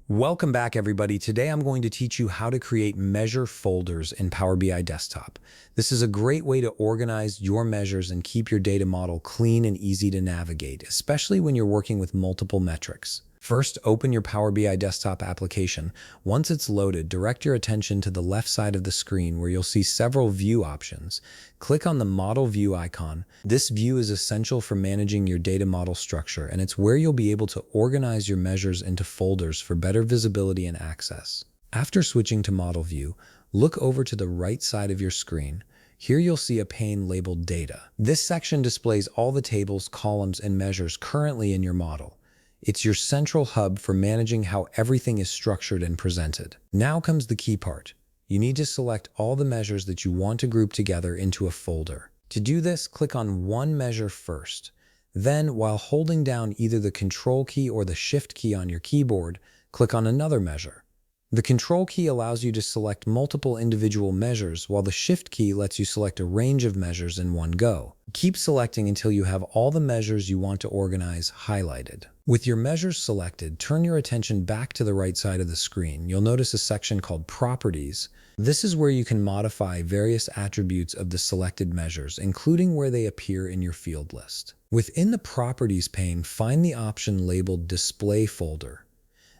Welcome back, everybody. Today I'm going to teach you how to create measure folders in Power BI Desktop. This is a great way to organize your measures and keep your data model clean and easy to navigate, especially when you're working with multiple metrics. First, open your Power BI Desktop application. Once it's loaded, direct your attention to the left side of the screen where you'll see several view options. Click on the Model View icon. This view is essential for managing your data model structure, and it's where you'll be able to organize your measures into folders for better visibility and access. After switching to Model View, look over to the right side of your screen. Here you'll see a pane labeled Data. This section displays all the tables, columns, and measures currently in your model. It's your central hub for managing how everything is structured and presented. Now comes the key part. You need to select all the measures that you want to group together into a folder. To do this, click on one measure first. Then, while holding down either the Control key or the Shift key on your keyboard, click on another measure. The Control key allows you to select multiple individual measures, while the Shift key lets you select a range of measures in one go. Keep selecting until you have all the measures you want to organize highlighted. With your measures selected, turn your attention back to the right side of the screen. You'll notice a section called Properties. This is where you can modify various attributes of the selected measures, including where they appear in your field list. Within the Properties pane, find the option labeled Display Folder.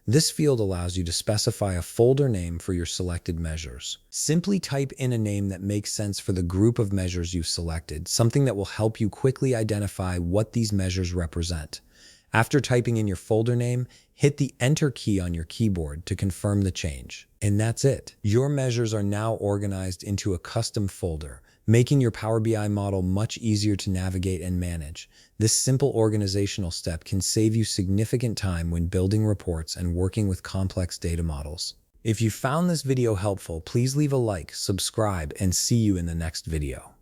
This field allows you to specify a folder name for your selected measures. Simply type in a name that makes sense for the group of measures you've selected, something that will help you quickly identify what these measures represent. After typing in your folder name, hit the Enter key on your keyboard to confirm the change. And that's it. Your measures are now organized into a custom folder, making your Power BI model much easier to navigate and manage. This simple organizational step can save you significant time when building reports and working with complex data models. If you found this video helpful, please leave a like, subscribe, and see you in the next video.